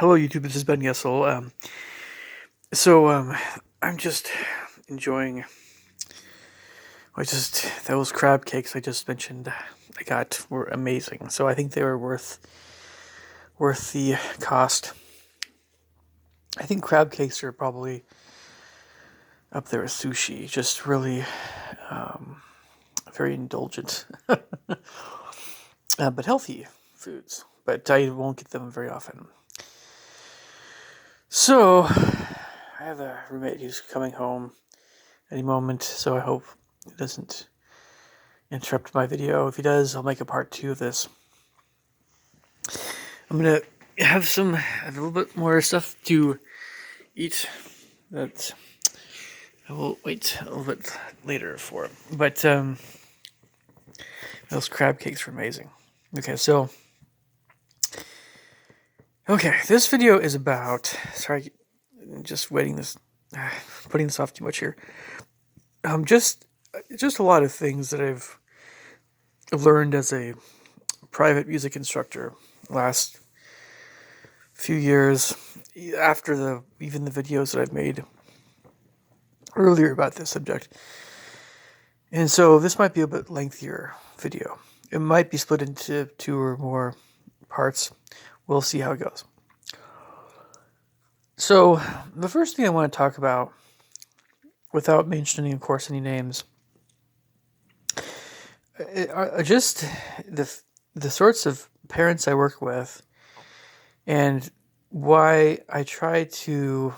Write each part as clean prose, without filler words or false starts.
Hello, YouTube. This is Ben Yessel. So I'm just enjoying. I just those crab cakes I just mentioned. I got were amazing. So I think they were worth the cost. I think crab cakes are probably up there with sushi. Just really very indulgent, but healthy foods. But I won't get them very often. So I have a roommate who's coming home any moment. So I hope it doesn't interrupt my video. If he does, I'll make a part 2 of this. I'm gonna have a little bit more stuff to eat that I will wait a little bit later for. But those crab cakes were amazing. Okay, this video is about. Sorry, just waiting this, putting this off too much here. Just a lot of things that I've learned as a private music instructor last few years after even the videos that I've made earlier about this subject. And so this might be a bit lengthier video. It might be split into 2 or more parts. We'll see how it goes. So the first thing I want to talk about, without mentioning, of course, any names, are just the sorts of parents I work with and why I try to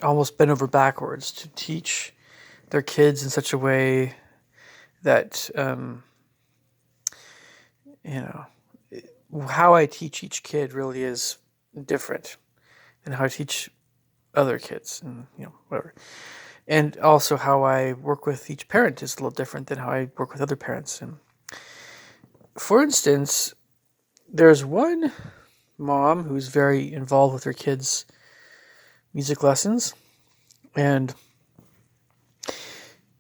almost bend over backwards to teach their kids in such a way that, how I teach each kid really is different than how I teach other kids and, whatever. And also how I work with each parent is a little different than how I work with other parents. And for instance, there's one mom who's very involved with her kids' music lessons, and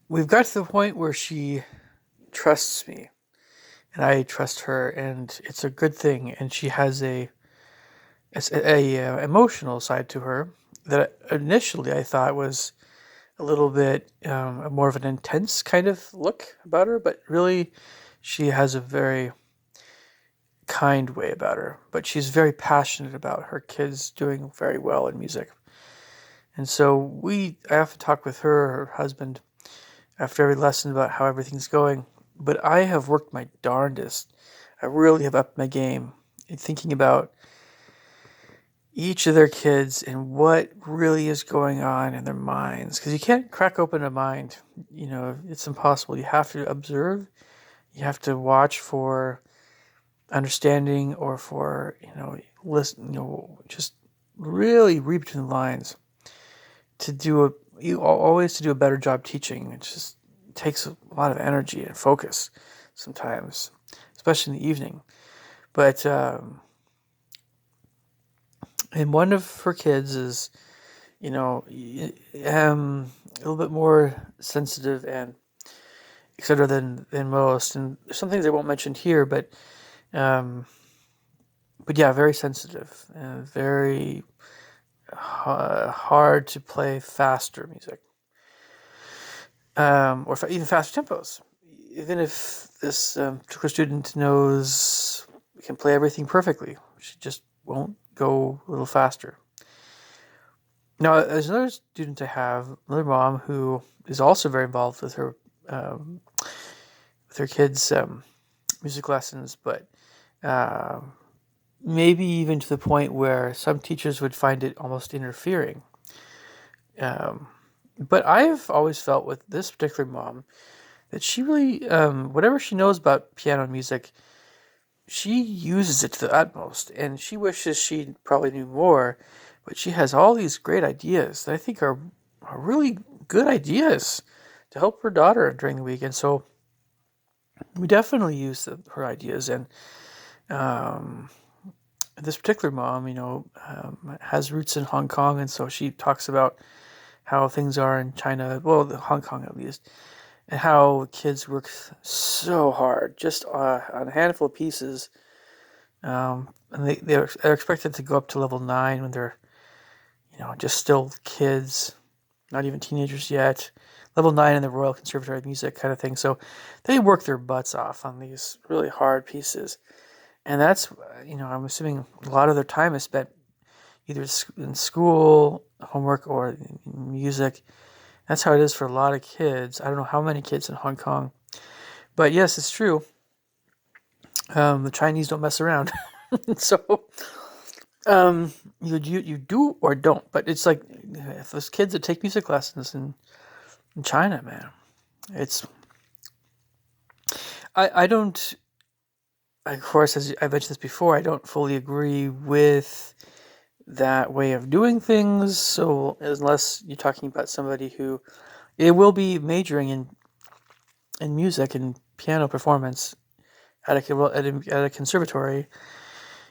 we've got to the point where she trusts me and I trust her, and it's a good thing. And she has a emotional side to her that initially I thought was a little bit more of an intense kind of look about her, but really she has a very kind way about her. But she's very passionate about her kids doing very well in music. And so I have to talk with her husband, after every lesson about how everything's going. But I have worked my darndest. I really have upped my game in thinking about each of their kids and what really is going on in their minds. Because you can't crack open a mind. It's impossible. You have to observe. You have to watch for understanding or for, listen, just really read between the lines to do a better job teaching. It just takes a lot of energy and focus sometimes, especially in the evening. But and one of her kids is, a little bit more sensitive and etc. than most. And there's some things I won't mention here, but yeah, very sensitive and very hard to play faster music. Or even faster tempos. Even if this particular student can play everything perfectly, she just won't go a little faster. Now, there's another student I have, another mom who is also very involved with her kids' music lessons, but maybe even to the point where some teachers would find it almost interfering. But I've always felt with this particular mom that she really, whatever she knows about piano music, she uses it to the utmost. And she wishes she probably knew more, but she has all these great ideas that I think are really good ideas to help her daughter during the week. And so we definitely use her ideas. And this particular mom, has roots in Hong Kong, and so she talks about how things are in China, well, Hong Kong at least, and how kids work so hard just on a handful of pieces And they're expected to go up to level 9 when they're, just still kids, not even teenagers yet. Level 9 in the Royal Conservatory of Music kind of thing. So they work their butts off on these really hard pieces. And that's, I'm assuming a lot of their time is spent either in school, homework, or music. That's how it is for a lot of kids. I don't know how many kids in Hong Kong. But yes, it's true. The Chinese don't mess around. So you do or don't. But it's like if those kids that take music lessons in China, man, it's I don't. Of course, as I mentioned this before, I don't fully agree with that way of doing things. So unless you're talking about somebody who it will be majoring in music and piano performance at a conservatory,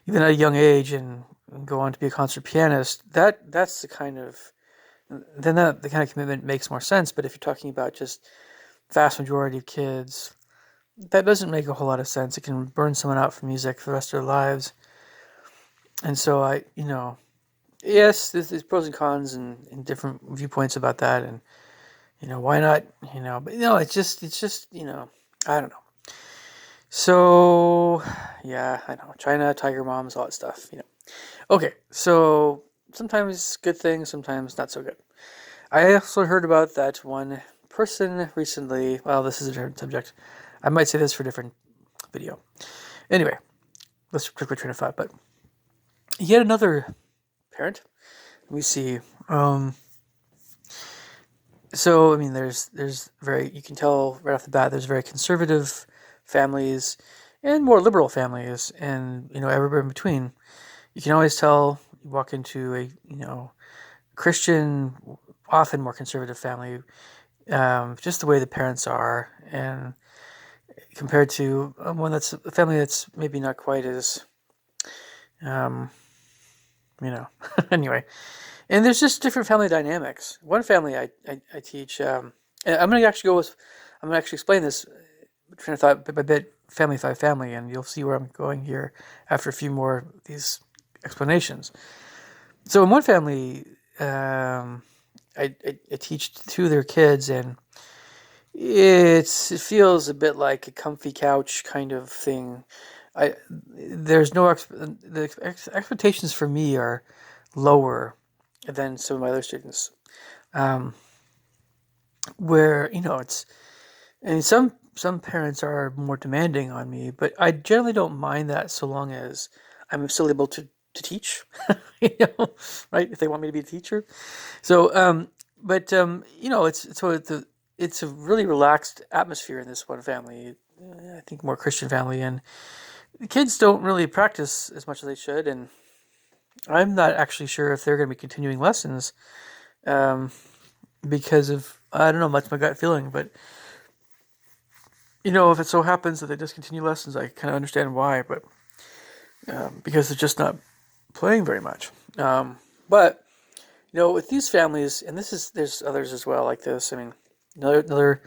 even at a young age, and go on to be a concert pianist, that's the kind of the kind of commitment makes more sense. But if you're talking about just vast majority of kids, that doesn't make a whole lot of sense. It can burn someone out from music for the rest of their lives. And so yes, there's pros and cons and different viewpoints about that, and why not, but it's just I don't know. So yeah, I know, China, tiger moms, all that stuff. Okay, so sometimes good things, sometimes not so good. I also heard about that one person recently. Well, this is a different subject. I might say this for a different video. Anyway, let's quickly train of thought. But yet another parent. We see. So I mean, there's very, you can tell right off the bat, there's very conservative families and more liberal families, and everywhere in between. You can always tell. You walk into a Christian, often more conservative family, just the way the parents are, and compared to one that's a family that's maybe not quite as, um, anyway. And there's just different family dynamics. One family I teach, and I'm going to actually explain this train of thought bit by bit, family by family, and you'll see where I'm going here after a few more of these explanations. So in one family, I teach two of their kids, and it feels a bit like a comfy couch kind of thing. There's no the expectations for me are lower than some of my other students, um, where it's, and some parents are more demanding on me, but I generally don't mind that so long as I'm still able to teach, right? If they want me to be a teacher. So, but it's a really relaxed atmosphere in this one family. I think more Christian family, and the kids don't really practice as much as they should, and I'm not actually sure if they're going to be continuing lessons, um, because of, I don't know, much my gut feeling. But if it so happens that they discontinue lessons, I kind of understand why, but because they're just not playing very much. But with these families, and there's others as well like this. I mean, another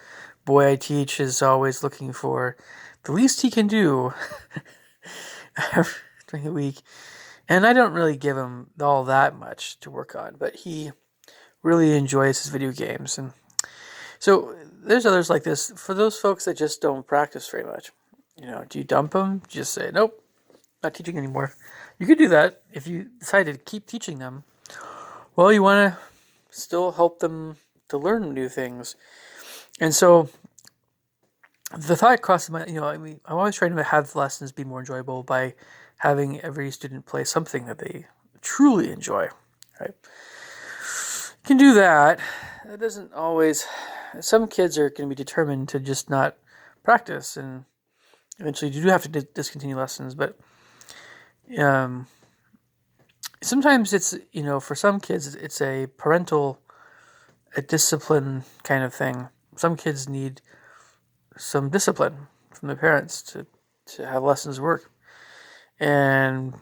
boy I teach is always looking for the least he can do during the week, and I don't really give him all that much to work on, but he really enjoys his video games. And so there's others like this. For those folks that just don't practice very much, do you dump them? Just say, nope, not teaching anymore. You could do that if you decided to keep teaching them. Well, you want to still help them to learn new things. And so the thought crosses my, I mean, I'm always trying to have lessons be more enjoyable by having every student play something that they truly enjoy, right? You can do that. That doesn't always, some kids are going to be determined to just not practice, and eventually you do have to discontinue lessons. But sometimes it's, for some kids, it's a discipline kind of thing. Some kids need some discipline from their parents to have lessons work. And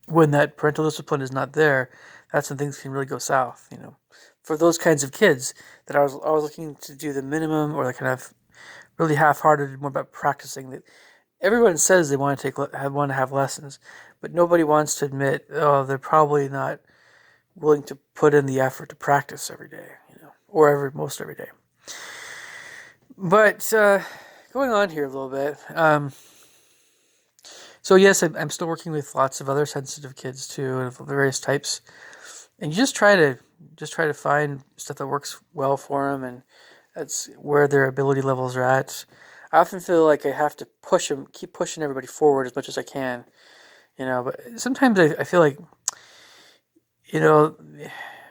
when that parental discipline is not there, that's when things can really go south, For those kinds of kids that I was looking to do the minimum, or the kind of really half-hearted, more about practicing, that everyone says they want to want to have lessons, but nobody wants to admit, oh, they're probably not willing to put in the effort to practice every day, or most every day. But going on here a little bit. So yes, I'm still working with lots of other sensitive kids too, of various types, and you just try to find stuff that works well for them, and that's where their ability levels are at. I often feel like I have to keep pushing everybody forward as much as I can, But sometimes I feel like, you know,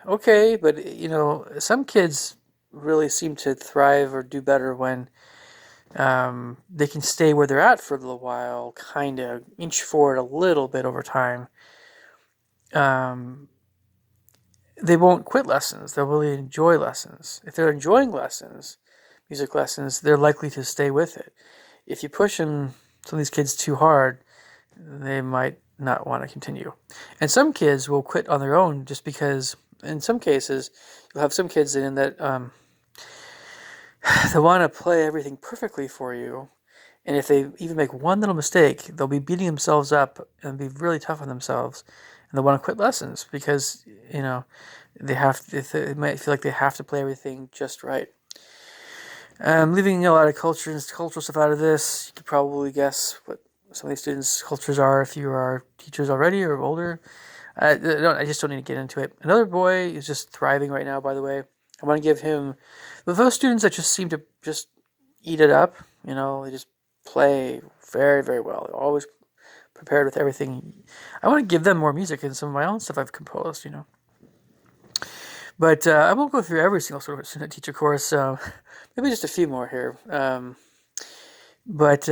okay, but some kids really seem to thrive or do better when they can stay where they're at for a little while, kind of inch forward a little bit over time. Um, they won't quit lessons. They'll really enjoy lessons. If they're enjoying lessons, music lessons, they're likely to stay with it. If you push some of these kids too hard, they might not want to continue. And some kids will quit on their own just because, in some cases, you'll have some kids in that they want to play everything perfectly for you. And if they even make one little mistake, they'll be beating themselves up and be really tough on themselves. And they'll want to quit lessons because, they might feel like they have to play everything just right. Leaving a lot of cultural stuff out of this, you could probably guess what some of these students' cultures are if you are teachers already or older. I just don't need to get into it. Another boy is just thriving right now, by the way. I want to give him, with those students that just seem to just eat it up, they just play very, very well. They're always prepared with everything. I want to give them more music and some of my own stuff I've composed, But I won't go through every single sort of student teacher course. Maybe just a few more here. But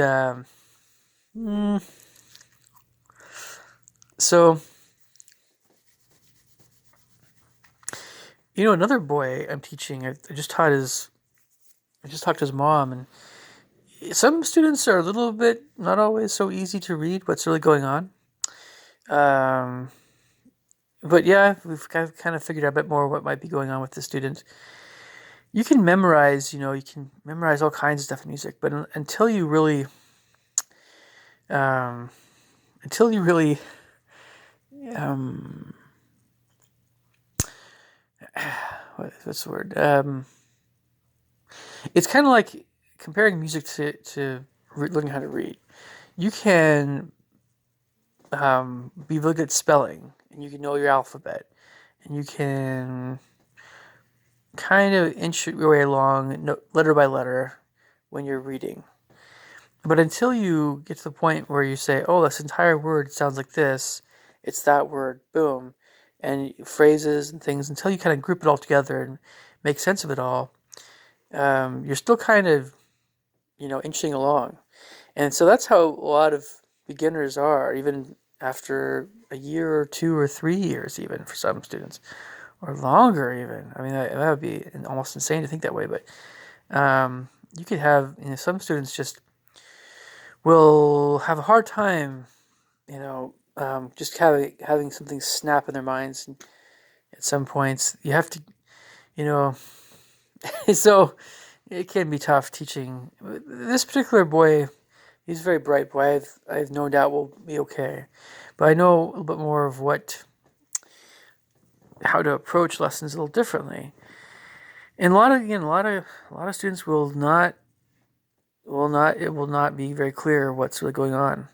so, another boy I'm teaching, I just talked to his mom, and some students are a little bit not always so easy to read what's really going on. But yeah, we've kind of figured out a bit more what might be going on with the student. You can memorize, all kinds of stuff in music, but until you really, um, what's the word? It's kind of like comparing music to learning how to read. You can be really good at spelling, and you can know your alphabet, and you can kind of inch your way along letter by letter when you're reading. But until you get to the point where you say, oh, this entire word sounds like this, it's that word, boom, and phrases and things, until you kind of group it all together and make sense of it all, you're still kind of, inching along. And so that's how a lot of beginners are, even after a year or 2 or 3 years, even for some students, or longer even. I mean, that would be almost insane to think that way, but you could have, some students just will have a hard time, just having something snap in their minds. And at some points, you have to, so it can be tough teaching. This particular boy, he's a very bright boy. I've no doubt will be okay, but I know a little bit more of how to approach lessons a little differently. And a lot of students it will not be very clear what's really going on,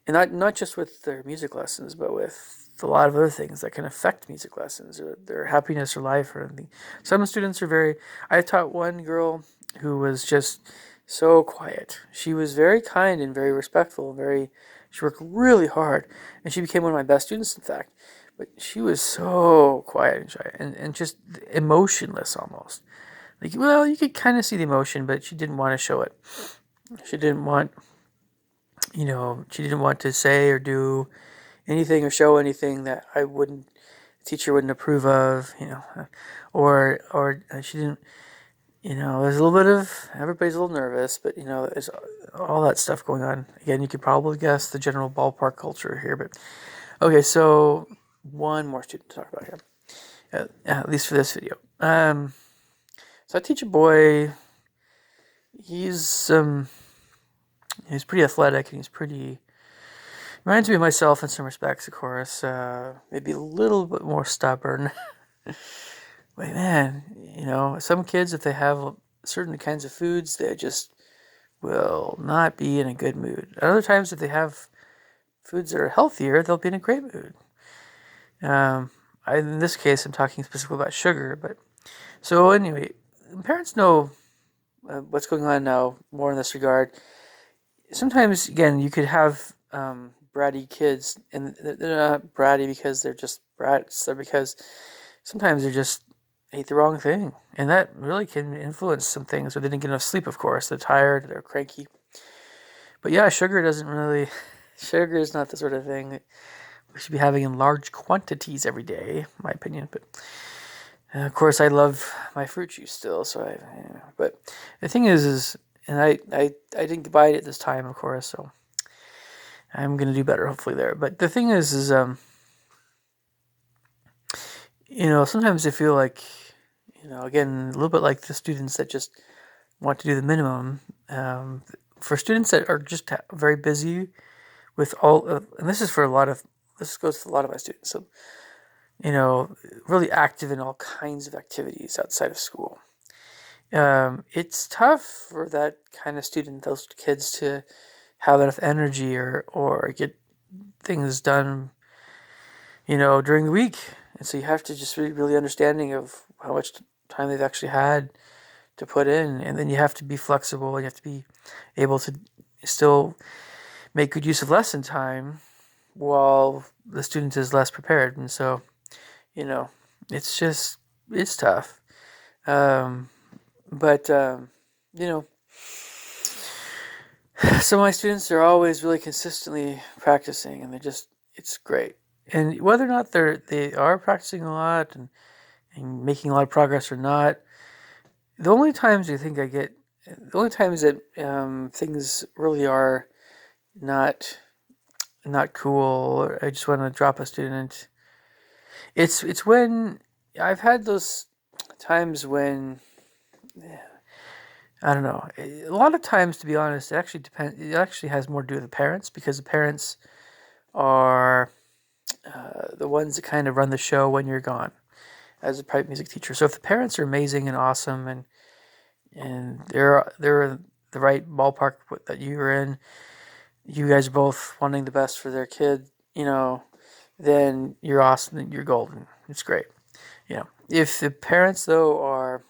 and not just with their music lessons, but with a lot of other things that can affect music lessons or their happiness or life or anything. Some students are very. I taught one girl who was just so quiet. She was very kind and very respectful. She worked really hard, and she became one of my best students, in fact. But she was so quiet and shy and just emotionless almost. Like, well, you could kind of see the emotion, but she didn't want to show it. She didn't want, she didn't want to say or do anything or show anything that the teacher wouldn't approve of, or she didn't, there's a little bit of, everybody's a little nervous, but, there's all that stuff going on. Again, you could probably guess the general ballpark culture here, but, okay, so one more student to talk about here, at least for this video. So I teach a boy. He's He's pretty athletic, and he's pretty reminds me of myself in some respects, of course. Maybe a little bit more stubborn. But man, some kids, if they have certain kinds of foods, they just will not be in a good mood. Other times, if they have foods that are healthier, they'll be in a great mood. Um, in this case, I'm talking specifically about sugar. But so anyway, parents know what's going on now more in this regard. Sometimes, again, you could have bratty kids, and they're not bratty because they're just brats. They're because sometimes they just ate the wrong thing, and that really can influence some things. Or they didn't get enough sleep, of course. They're tired, they're cranky. But yeah, sugar doesn't really. Sugar is not the sort of thing that we should be having in large quantities every day, in my opinion. But of course, I love my fruit juice still. But the thing is, and I didn't buy it at this time, of course. So I'm gonna do better, hopefully there. But the thing is, sometimes I feel like, again, a little bit like the students that just want to do the minimum. For students that are just very busy with and this is for this goes to a lot of my students. So, really active in all kinds of activities outside of school. It's tough for that kind of student, those kids, to have enough energy or get things done, during the week. And so you have to just be really understanding of how much time they've actually had to put in. And then you have to be flexible, and you have to be able to still make good use of lesson time while the student is less prepared. And so, it's tough. But, some of my students are always really consistently practicing, and it's great. And whether or not they are practicing a lot and making a lot of progress or not, the only times that things really are not cool, or I just want to drop a student, it's when I've had those times when, I don't know. A lot of times, to be honest, it actually depends. It actually has more to do with the parents, because the parents are the ones that kind of run the show when you're gone as a private music teacher. So if the parents are amazing and awesome, and they're the right ballpark that you're in, you guys are both wanting the best for their kid, then you're awesome. Then you're golden. It's great. If the parents though are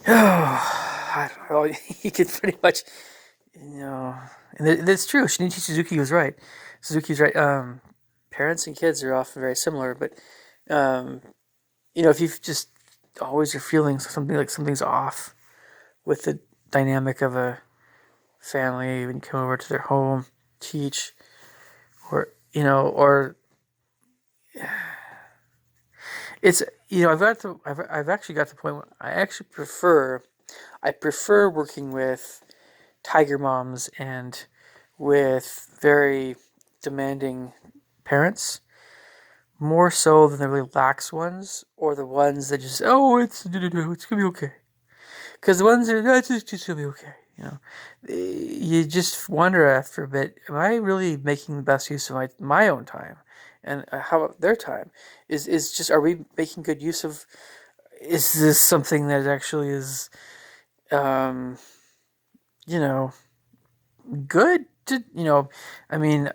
I don't know. You could pretty much, and that's true. Shinichi Suzuki was right. Suzuki's right. Parents and kids are often very similar, but if you just always are feeling something like something's off with the dynamic of a family when you come over to their home, teach, or it's I've actually got to the point where I prefer working with tiger moms and with very demanding parents more so than the really lax ones, or the ones that just it's gonna be okay, because the ones that are it's just gonna be okay. You just wonder after a bit, am I really making the best use of my own time, and how about their time? Are we making good use of? Is this something that actually is, um, you know, good to, I mean,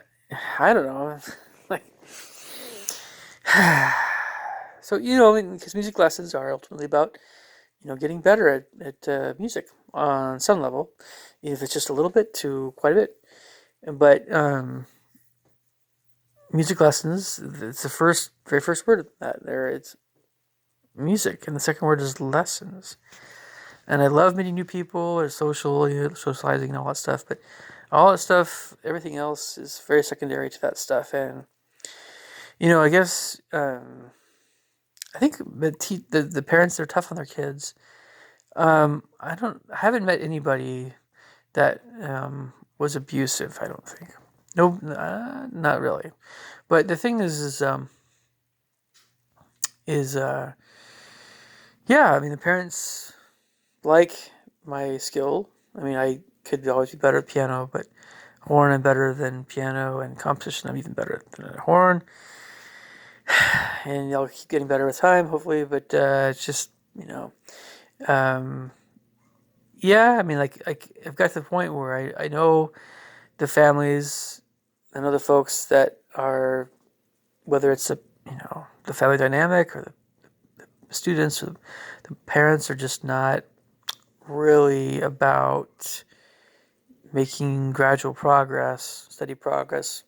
I don't know, like, so, because music lessons are ultimately about, getting better at music on some level, if it's just a little bit to quite a bit. But music lessons, it's the very first word of that there. It's music, and the second word is lessons. And I love meeting new people, or socializing and all that stuff. But all that stuff, everything else is very secondary to that stuff. And I guess I think the parents that are tough on their kids. I haven't met anybody that was abusive. I don't think. No, not really. But the thing is yeah. I mean, the parents like my skill. I mean, I could always be better at piano, but horn I'm better than piano, and composition I'm even better than a horn. And I'll keep getting better with time, hopefully. But it's just, um, yeah. I mean, like I've got to the point where I know the families, I know the folks that are, whether it's the family dynamic or the students or the parents are just not really about making gradual progress, steady progress.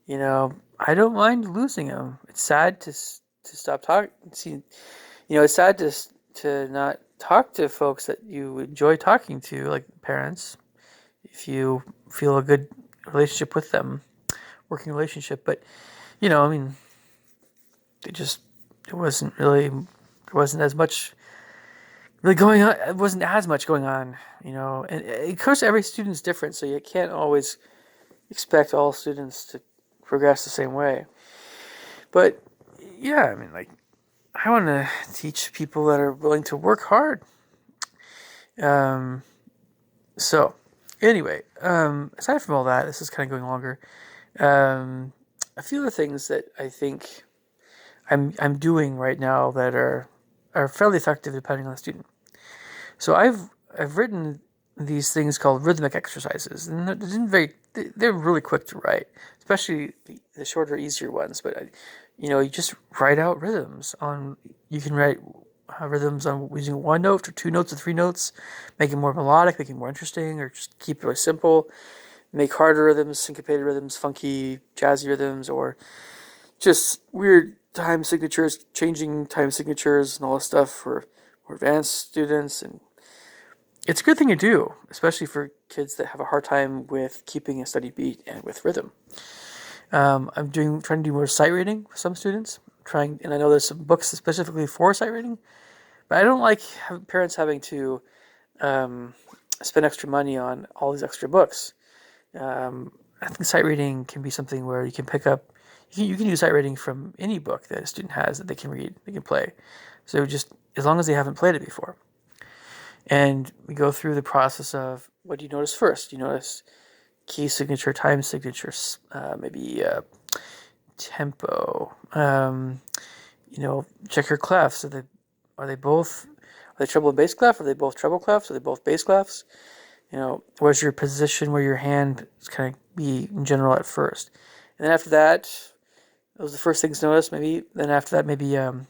I don't mind losing them. It's sad to stop talking. See, it's sad to not talk to folks that you enjoy talking to, like parents, if you feel a good relationship with them, working relationship. But I mean, it just it wasn't really there wasn't as much really going on. It wasn't as much going on, And of course, every student's different, so you can't always expect all students to progress the same way. But yeah, I mean, like I want to teach people that are willing to work hard. Um, so anyway, aside from all that, this is kind of going longer. A few of the things that I think I'm doing right now that are fairly effective depending on the student. So I've written these things called rhythmic exercises, and they're really quick to write, especially the shorter, easier ones. But you just write out rhythms on. You can write rhythms on using one note or two notes or three notes, make it more melodic, make it more interesting, or just keep it really simple. Make harder rhythms, syncopated rhythms, funky, jazzy rhythms, or just weird time signatures, changing time signatures, and all this stuff for more advanced students. And it's a good thing to do, especially for kids that have a hard time with keeping a steady beat and with rhythm. I'm trying to do more sight reading for some students. And I know there's some books specifically for sight reading, but I don't like parents having to spend extra money on all these extra books. I think sight reading can be something where you can pick up. You can do sight reading from any book that a student has that they can read, they can play. So just as long as they haven't played it before. And we go through the process of what do you notice first? You notice key signature, time signatures, maybe tempo. Check your clefs. Are they treble and bass clef? Are they both treble clefs? Are they both bass clefs? Where's your position where your hand is kind of be in general at first? And then after that, those are the first things to notice. Maybe then after that, maybe you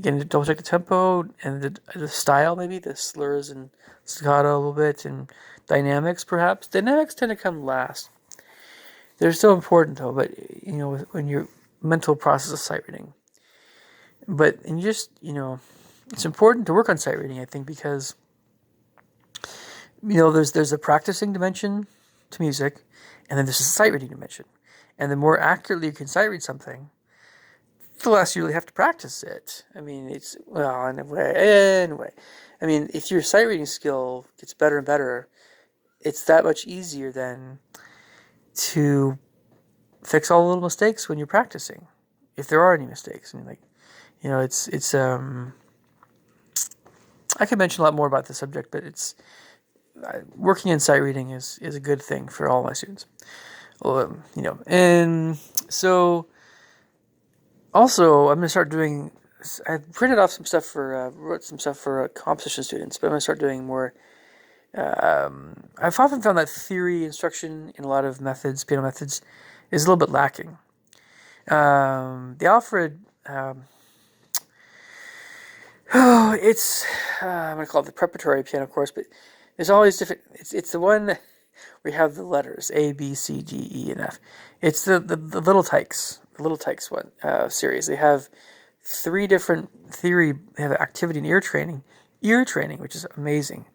can double check the tempo and the style, maybe the slurs and staccato a little bit, and dynamics perhaps. Dynamics tend to come last. They're still important though, but when your mental process of sight reading. But and it's important to work on sight reading, I think, because there's a practicing dimension to music, and then there's a sight reading dimension. And the more accurately you can sight read something, the less you really have to practice it. I mean, in a way. I mean, if your sight reading skill gets better and better, it's that much easier then to fix all the little mistakes when you're practicing, if there are any mistakes. I mean, it's I could mention a lot more about this subject, but it's working in sight reading is a good thing for all my students. And so also I'm going to start doing. I've printed off some stuff wrote some stuff for composition students, but I'm going to start doing more. I've often found that theory instruction in a lot of piano methods, is a little bit lacking. They offered. It's I'm going to call it the preparatory piano course, but there's all these different. It's the one where you have the letters A, B, C, D, E, and F. It's the Little Tykes, one series. They have three different theory. They have activity and ear training, which is amazing.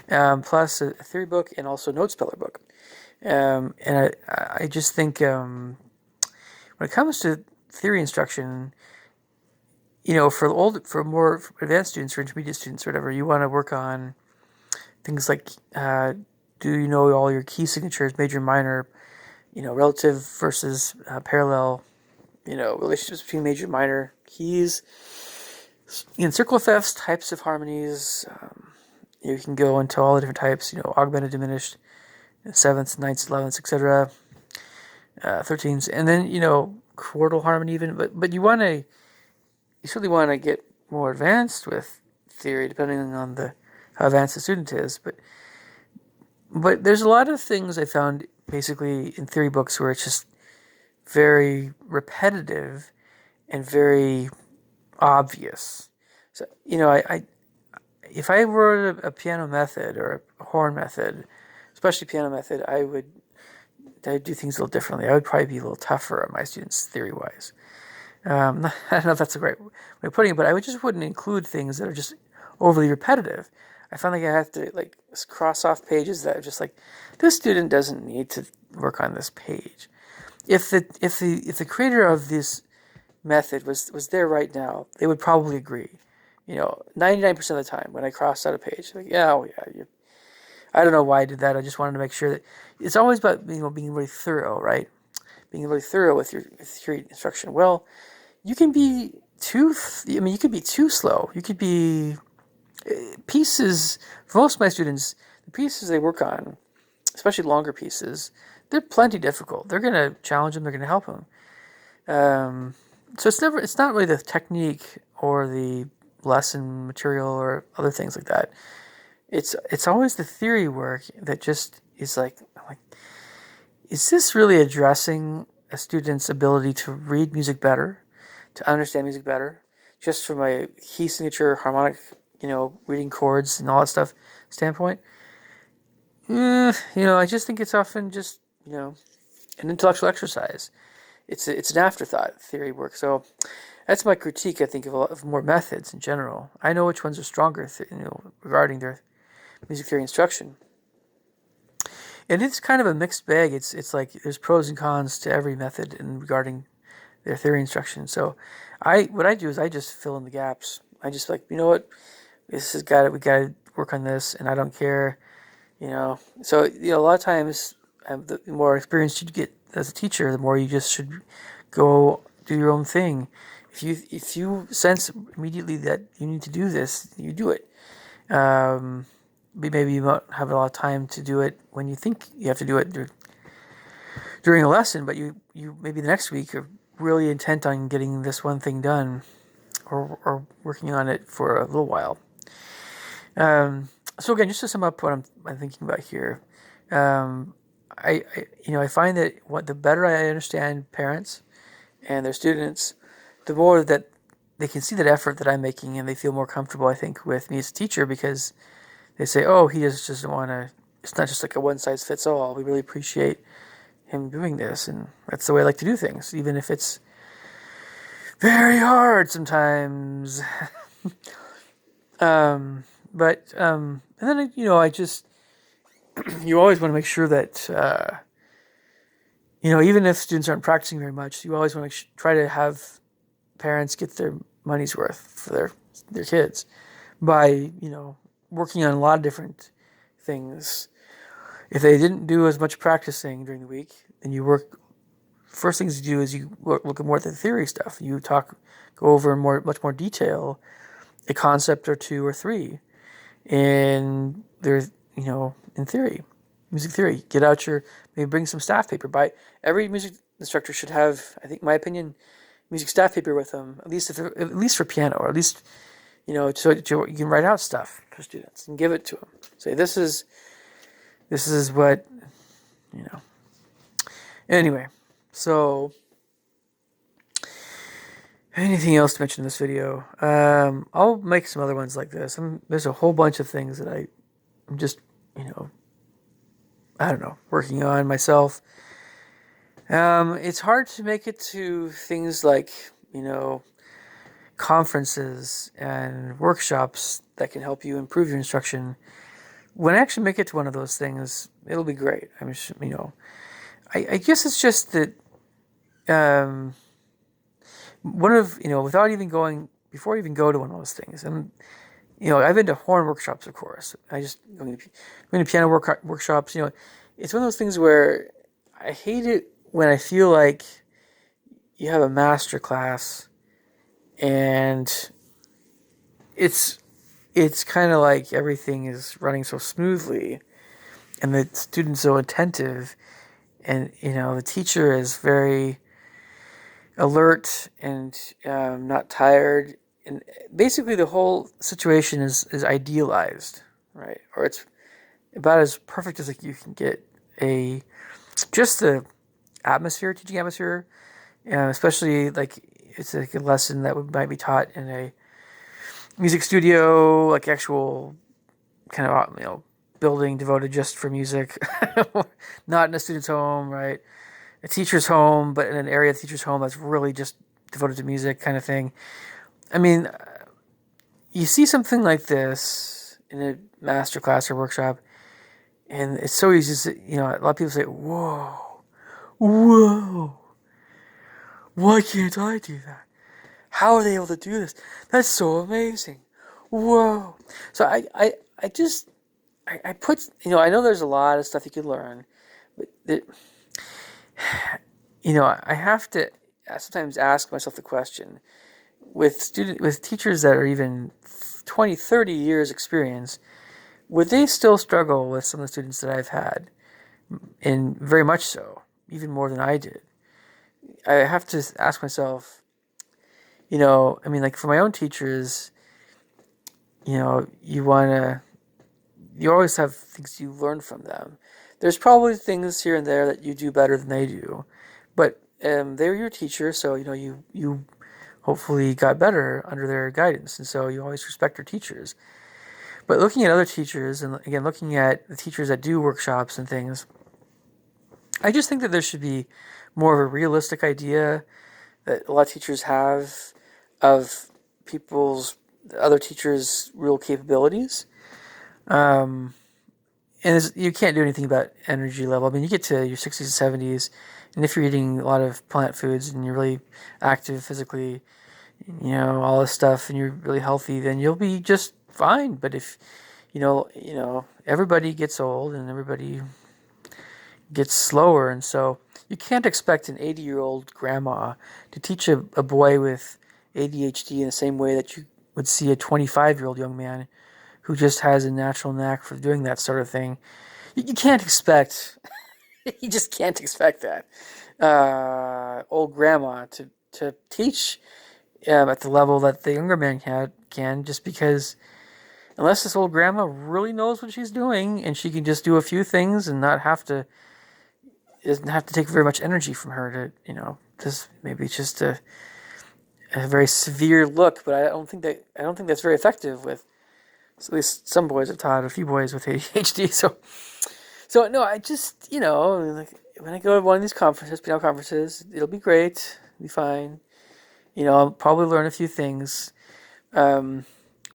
Plus a theory book and also note speller book. And I just think when it comes to theory instruction, for more advanced students or intermediate students or whatever, you want to work on things like do you know all your key signatures, major, minor, relative versus parallel, relationships between major and minor keys, circle thefts, types of harmonies, You can go into all the different types, augmented, diminished, sevenths, ninths, elevenths, etc., 13s, and then, chordal harmony even. But you certainly want to get more advanced with theory, depending on how advanced the student is. But there's a lot of things I found basically in theory books where it's just very repetitive and very obvious. So, if I wrote a piano method or a horn method, especially piano method, I'd do things a little differently. I would probably be a little tougher on my students theory wise. I don't know if that's a great way of putting it, but wouldn't include things that are just overly repetitive. I found like I have to like cross off pages that are just like, this student doesn't need to work on this page. If the creator of this method was there right now, they would probably agree. 99% of the time when I crossed out a page, like, yeah, oh yeah, I don't know why I did that. I just wanted to make sure that it's always about being really thorough, right? Being really thorough with your instruction. Well, you can be you could be too slow. You could be pieces. For most of my students, the pieces they work on, especially longer pieces, they're plenty difficult. They're going to challenge them. They're going to help them. So it's not really the technique or the lesson material or other things like that. It's always the theory work that just is like, is this really addressing a student's ability to read music better, to understand music better, just from a key signature, harmonic, reading chords and all that stuff standpoint? I just think it's often just, an intellectual exercise. It's an afterthought, theory work. So that's my critique, I think, of more methods in general. I know which ones are stronger, regarding their music theory instruction. And it's kind of a mixed bag. It's like there's pros and cons to every method in regarding their theory instruction. So what I do is I just fill in the gaps. I just like, we gotta work on this, and I don't care, So a lot of times, the more experience you get as a teacher, the more you just should go do your own thing. If you sense immediately that you need to do this, you do it. Maybe you won't have a lot of time to do it when you think you have to do it during a lesson, but you maybe the next week are really intent on getting this one thing done, or working on it for a little while. So again, just to sum up what I'm thinking about here, I find that the better I understand parents and their students, the more that they can see that effort that I'm making, and they feel more comfortable, I think, with me as a teacher, because they say, oh, he just doesn't want to, it's not just like a one-size-fits-all. We really appreciate him doing this, and that's the way I like to do things, even if it's very hard sometimes. And then, I just, you always want to make sure that, even if students aren't practicing very much, you always want to try to have parents get their money's worth for their kids by, working on a lot of different things. If they didn't do as much practicing during the week, then first things you do is you look at more at the theory stuff. You go over in much more detail a concept or two or three. And there's, in theory, music theory, maybe bring some staff paper. Every music instructor should have, I think, my opinion, music staff paper with them, at least for piano, or at least, so you can write out stuff for students and give it to them. Say, this is what, Anyway, so anything else to mention in this video? I'll make some other ones like this. There's a whole bunch of things that I'm just, I don't know, working on myself. It's hard to make it to things like, conferences and workshops that can help you improve your instruction. When I actually make it to one of those things, it'll be great. I guess it's just that, before I even go to one of those things, and, I've been to horn workshops, of course. Going to piano workshops, it's one of those things where I hate it when I feel like you have a master class and it's it's kind of like everything is running so smoothly, and the student's so attentive, and the teacher is very alert and not tired, and basically the whole situation is idealized, right? Or it's about as perfect as like you can get. A Just the atmosphere, teaching atmosphere, especially like it's like a lesson that might be taught in a music studio, like actual kind of building devoted just for music, not in a student's home, right? A teacher's home, but in an area of the teacher's home that's really just devoted to music, kind of thing. I mean, you see something like this in a master class or workshop, and it's so easy to, a lot of people say, "Whoa, whoa, why can't I do that? How are they able to do this? That's so amazing. Whoa." So I just, I put, I know there's a lot of stuff you could learn, but I have to sometimes ask myself the question, with teachers that are even 20, 30 years experience, would they still struggle with some of the students that I've had? And very much so, even more than I did. I have to ask myself, I mean, like for my own teachers, you always have things you learn from them. There's probably things here and there that you do better than they do, but they're your teacher, so you hopefully got better under their guidance, and so you always respect your teachers. But looking at other teachers, and again looking at the teachers that do workshops and things, I just think that there should be more of a realistic idea that a lot of teachers have of people's other teachers' real capabilities. Um, and you can't do anything about energy level. I mean, you get to your 60s and 70s, and if you're eating a lot of plant foods and you're really active physically, all this stuff, and you're really healthy, then you'll be just fine. But if everybody gets old and everybody gets slower, and so you can't expect an 80-year-old grandma to teach a boy with ADHD in the same way that you would see a 25-year-old young man who just has a natural knack for doing that sort of thing. You can't expect, you just can't expect that old grandma to teach at the level that the younger man can, just because unless this old grandma really knows what she's doing and she can just do a few things and not have to, it doesn't have to take very much energy from her to, just maybe it's just a very severe look, but I don't think that's very effective with, at least some boys I've taught, a few boys with ADHD. So no, I just, like when I go to one of these conferences, piano conferences, it'll be great, it'll be fine. I'll probably learn a few things.